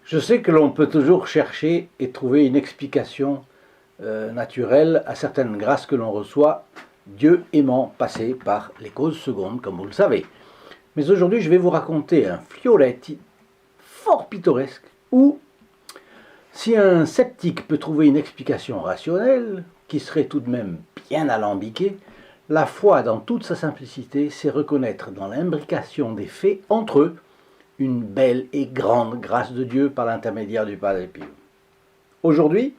Je sais que l'on peut toujours chercher et trouver une explication naturelle à certaines grâces que l'on reçoit, Dieu aimant passer par les causes secondes, comme vous le savez. Mais aujourd'hui, je vais vous raconter un fioretti fort pittoresque où, si un sceptique peut trouver une explication rationnelle, qui serait tout de même bien alambiquée, la foi dans toute sa simplicité, c'est reconnaître dans l'imbrication des faits entre eux une belle et grande grâce de Dieu par l'intermédiaire du Padre Pio. Aujourd'hui,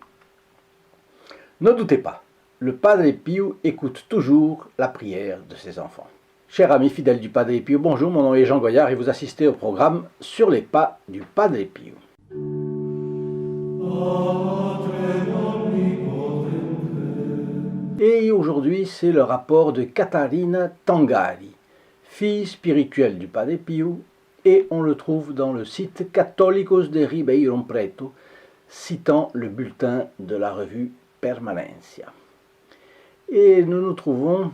ne doutez pas, le Padre Pio écoute toujours la prière de ses enfants. Chers amis fidèles du Padre Pio, bonjour, mon nom est Jean Goyard et vous assistez au programme Sur les pas du Padre Pio. Et aujourd'hui, c'est le rapport de Catarina Tangari, fille spirituelle du Padre Pio, et on le trouve dans le site Católicos de Ribeirão Preto, citant le bulletin de la revue Permanencia. Et nous nous trouvons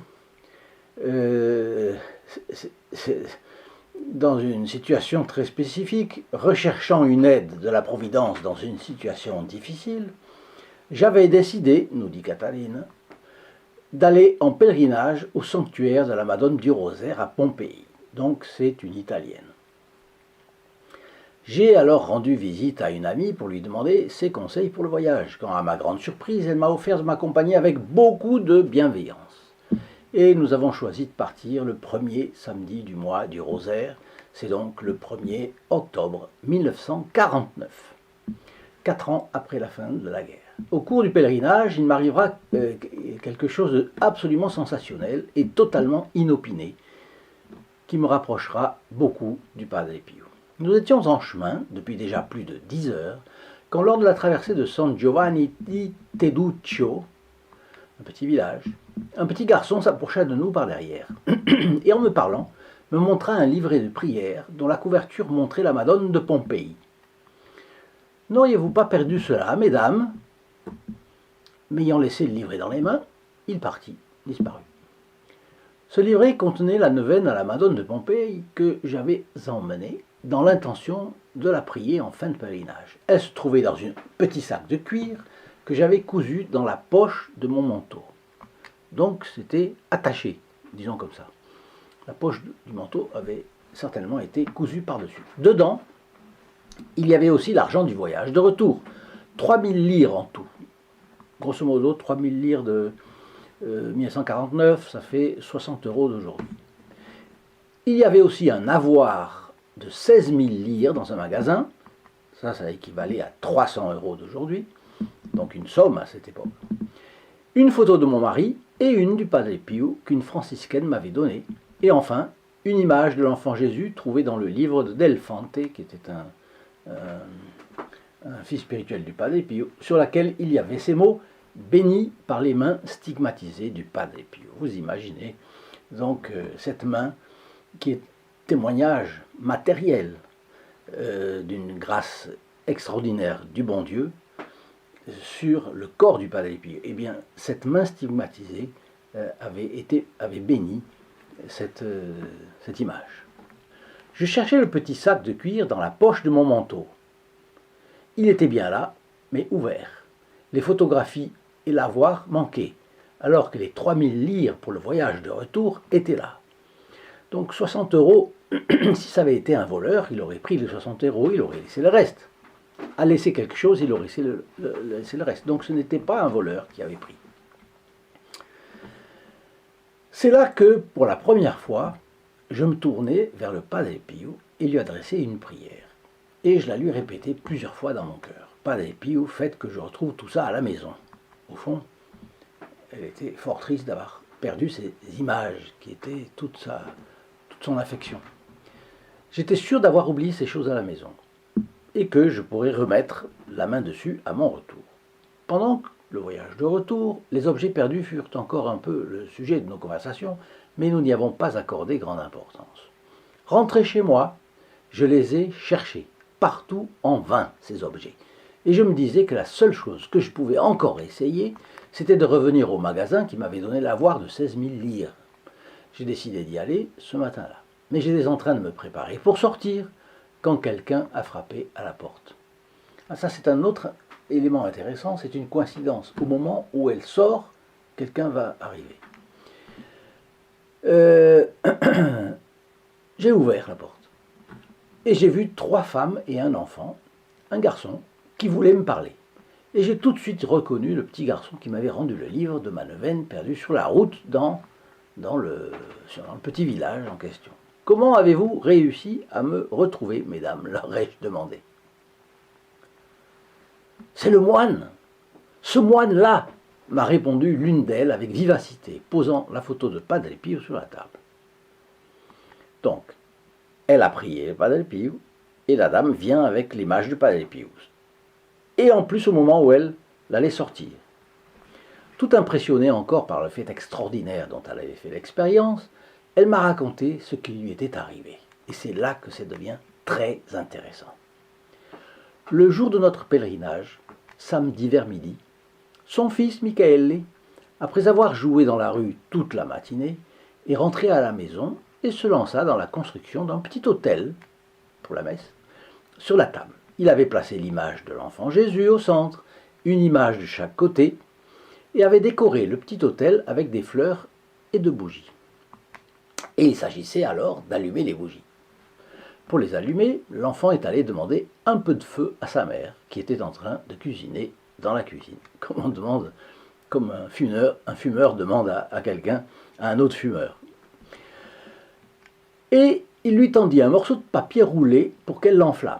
dans une situation très spécifique, recherchant une aide de la Providence dans une situation difficile. J'avais décidé, nous dit Catarina, d'aller en pèlerinage au sanctuaire de la Madone du Rosaire à Pompéi. Donc c'est une Italienne. J'ai alors rendu visite à une amie pour lui demander ses conseils pour le voyage, quand à ma grande surprise, elle m'a offert de m'accompagner avec beaucoup de bienveillance. Et nous avons choisi de partir le premier samedi du mois du Rosaire, c'est donc le 1er octobre 1949, 4 ans après la fin de la guerre. Au cours du pèlerinage, il m'arrivera quelque chose d'absolument sensationnel et totalement inopiné, qui me rapprochera beaucoup du Padre Pio. Nous étions en chemin, depuis déjà plus de 10 heures, quand lors de la traversée de San Giovanni di Teduccio, un petit village, un petit garçon s'approcha de nous par derrière, et en me parlant, me montra un livret de prière dont la couverture montrait la Madone de Pompéi. « N'auriez-vous pas perdu cela, mesdames ?» M'ayant laissé le livret dans les mains, il partit, disparut. Ce livret contenait la neuvaine à la Madone de Pompéi que j'avais emmenée dans l'intention de la prier en fin de pèlerinage. Elle se trouvait dans un petit sac de cuir que j'avais cousu dans la poche de mon manteau. Donc c'était attaché, disons comme ça. La poche du manteau avait certainement été cousue par-dessus. Dedans, il y avait aussi l'argent du voyage de retour. 3000 lires en tout. Grosso modo, 3000 lires de 1949, ça fait 60 € d'aujourd'hui. Il y avait aussi un avoir de 16 000 lires dans un magasin. Ça équivalait à 300 € d'aujourd'hui. Donc une somme à cette époque. Une photo de mon mari et une du Padre Pio qu'une franciscaine m'avait donnée. Et enfin, une image de l'enfant Jésus trouvée dans le livre de Del Fante, qui était un fils spirituel du Padre Pio, sur laquelle il y avait ces mots « béni par les mains stigmatisées du Padre Pio ». Vous imaginez donc cette main qui est témoignage matériel d'une grâce extraordinaire du bon Dieu sur le corps du Padre Pio. Eh bien, cette main stigmatisée avait béni cette image. Je cherchais le petit sac de cuir dans la poche de mon manteau. Il était bien là, mais ouvert. Les photographies et l'avoir manquaient, alors que les 3000 lires pour le voyage de retour étaient là. Donc 60 €, si ça avait été un voleur, il aurait pris les 60 €, il aurait laissé le reste. À laisser quelque chose, il aurait laissé le reste. Donc ce n'était pas un voleur qui avait pris. C'est là que, pour la première fois, je me tournai vers le Padre Pio et lui adressai une prière. Et je la lui répétais plusieurs fois dans mon cœur. Padre Pio, faites que je retrouve tout ça à la maison. Au fond, elle était fort triste d'avoir perdu ces images qui étaient toute son affection. J'étais sûr d'avoir oublié ces choses à la maison et que je pourrais remettre la main dessus à mon retour. Pendant le voyage de retour, les objets perdus furent encore un peu le sujet de nos conversations, mais nous n'y avons pas accordé grande importance. Rentré chez moi, je les ai cherchés, partout en vain, ces objets. Et je me disais que la seule chose que je pouvais encore essayer, c'était de revenir au magasin qui m'avait donné l'avoir de 16 000 lires. J'ai décidé d'y aller ce matin-là. Mais j'étais en train de me préparer pour sortir quand quelqu'un a frappé à la porte. Ah, ça, c'est un autre élément intéressant, c'est une coïncidence. Au moment où elle sort, quelqu'un va arriver. J'ai ouvert la porte et j'ai vu 3 femmes et un enfant, un garçon, qui voulaient me parler. Et j'ai tout de suite reconnu le petit garçon qui m'avait rendu le livre de ma neuvaine perdu sur la route dans le petit village en question. Comment avez-vous réussi à me retrouver, mesdames, leur ai-je demandé. C'est le moine. Ce moine-là, m'a répondu l'une d'elles avec vivacité, posant la photo de Padre Pio sur la table. Donc, elle a prié le Padre Pio, et la dame vient avec l'image du Padre Pio. Et en plus au moment où elle l'allait sortir. Tout impressionnée encore par le fait extraordinaire dont elle avait fait l'expérience, elle m'a raconté ce qui lui était arrivé. Et c'est là que ça devient très intéressant. Le jour de notre pèlerinage, samedi vers midi, son fils Michael, après avoir joué dans la rue toute la matinée, est rentré à la maison et se lança dans la construction d'un petit autel, pour la messe, sur la table. Il avait placé l'image de l'enfant Jésus au centre, une image de chaque côté, et avait décoré le petit autel avec des fleurs et de bougies. Et il s'agissait alors d'allumer les bougies. Pour les allumer, l'enfant est allé demander un peu de feu à sa mère, qui était en train de cuisiner dans la cuisine. Comme un fumeur demande à quelqu'un, à un autre fumeur. Et il lui tendit un morceau de papier roulé pour qu'elle l'enflamme.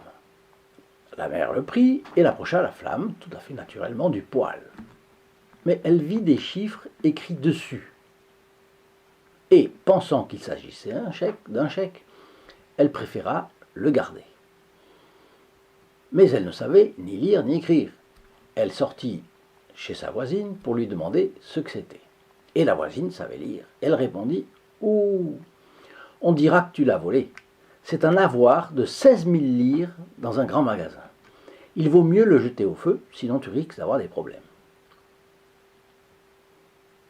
La mère le prit et l'approcha la flamme, tout à fait naturellement, du poêle. Mais elle vit des chiffres écrits dessus. Et, pensant qu'il s'agissait d'un chèque, elle préféra le garder. Mais elle ne savait ni lire ni écrire. Elle sortit chez sa voisine pour lui demander ce que c'était. Et la voisine savait lire. Elle répondit « Ouh, on dira que tu l'as volé. C'est un avoir de 16 000 lire dans un grand magasin. Il vaut mieux le jeter au feu, sinon tu risques d'avoir des problèmes. »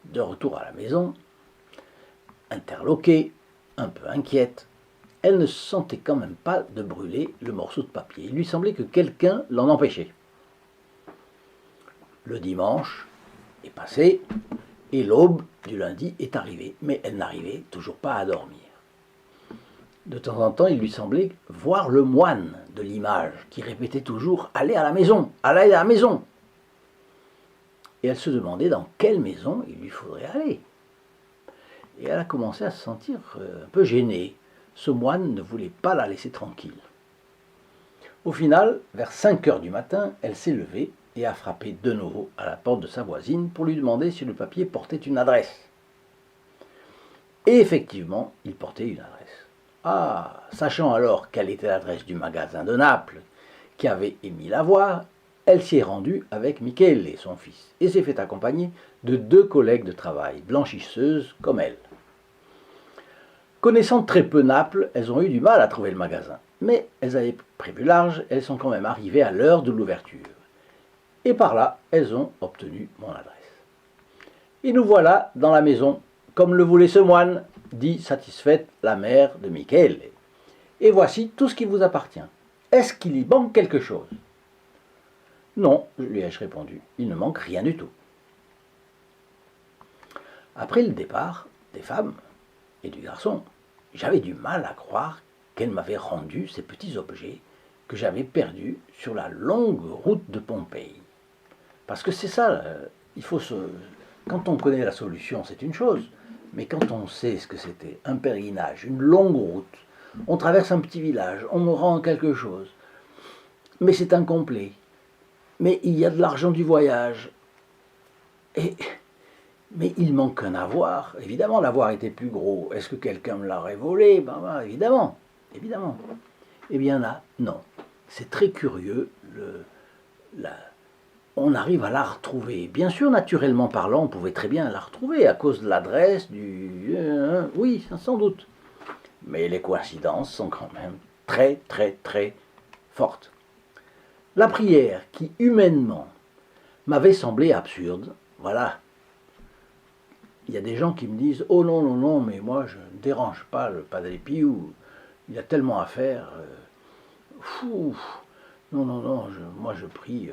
De retour à la maison, interloquée, un peu inquiète, elle ne sentait quand même pas de brûler le morceau de papier. Il lui semblait que quelqu'un l'en empêchait. Le dimanche est passé et l'aube du lundi est arrivée, mais elle n'arrivait toujours pas à dormir. De temps en temps, il lui semblait voir le moine de l'image qui répétait toujours « Allez à la maison, allez à la maison !» Et elle se demandait dans quelle maison il lui faudrait aller. Et elle a commencé à se sentir un peu gênée. Ce moine ne voulait pas la laisser tranquille. Au final, vers 5 heures du matin, elle s'est levée et a frappé de nouveau à la porte de sa voisine pour lui demander si le papier portait une adresse. Et effectivement, il portait une adresse. Ah, sachant alors quelle était l'adresse du magasin de Naples qui avait émis la voix, elle s'y est rendue avec Michele, son fils, et s'est fait accompagner de 2 collègues de travail, blanchisseuses comme elle. Connaissant très peu Naples, elles ont eu du mal à trouver le magasin. Mais elles avaient prévu large, elles sont quand même arrivées à l'heure de l'ouverture. Et par là, elles ont obtenu mon adresse. Et nous voilà dans la maison, comme le voulait ce moine, dit satisfaite la mère de Michele. Et voici tout ce qui vous appartient. Est-ce qu'il y manque quelque chose? Non, lui ai-je répondu, il ne manque rien du tout. Après le départ des femmes et du garçon, j'avais du mal à croire qu'elle m'avait rendu ces petits objets que j'avais perdus sur la longue route de Pompéi. Parce que c'est ça, quand on connaît la solution, c'est une chose, mais quand on sait ce que c'était, un pèlerinage, une longue route, on traverse un petit village, on me rend quelque chose, mais c'est incomplet, mais il y a de l'argent du voyage, mais il manque un avoir. Évidemment, l'avoir était plus gros. Est-ce que quelqu'un me l'aurait volé? Évidemment. Eh bien là, non. C'est très curieux. On arrive à la retrouver. Bien sûr, naturellement parlant, on pouvait très bien la retrouver à cause de l'adresse, oui, sans doute. Mais les coïncidences sont quand même très, très, très fortes. La prière qui, humainement, m'avait semblé absurde, voilà. Il y a des gens qui me disent « Oh non, non, non, mais moi je ne dérange pas le Padre Pio, il a tellement à faire. Non, non, non, moi je prie,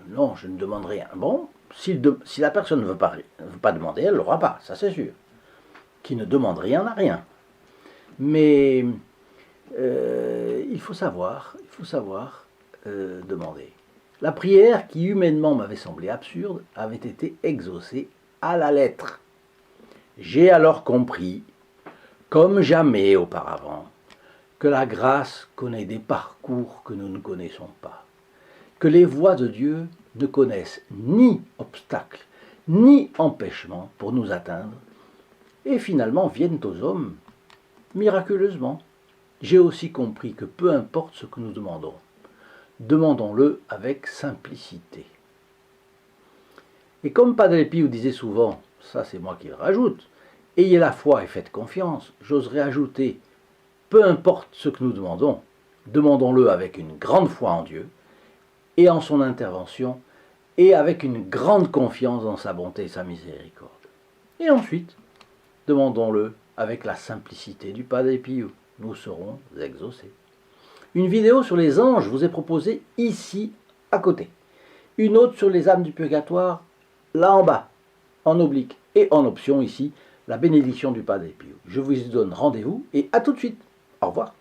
non, je ne demande rien. Bon, si la personne ne veut pas demander, elle ne l'aura pas, ça c'est sûr. Qui ne demande rien n'a rien. Mais il faut savoir demander. La prière qui humainement m'avait semblé absurde avait été exaucée à la lettre. J'ai alors compris, comme jamais auparavant, que la grâce connaît des parcours que nous ne connaissons pas, que les voies de Dieu ne connaissent ni obstacles, ni empêchements pour nous atteindre, et finalement viennent aux hommes miraculeusement. J'ai aussi compris que peu importe ce que nous demandons, demandons-le avec simplicité. Et comme Padre Pio disait souvent, ça c'est moi qui le rajoute, ayez la foi et faites confiance, j'oserais ajouter, peu importe ce que nous demandons, demandons-le avec une grande foi en Dieu et en son intervention et avec une grande confiance dans sa bonté et sa miséricorde. Et ensuite, demandons-le avec la simplicité du Padre Pio, nous serons exaucés. Une vidéo sur les anges vous est proposée ici à côté. Une autre sur les âmes du purgatoire là en bas, en oblique. Et en option ici, la bénédiction du Padre Pio. Je vous y donne rendez-vous et à tout de suite. Au revoir.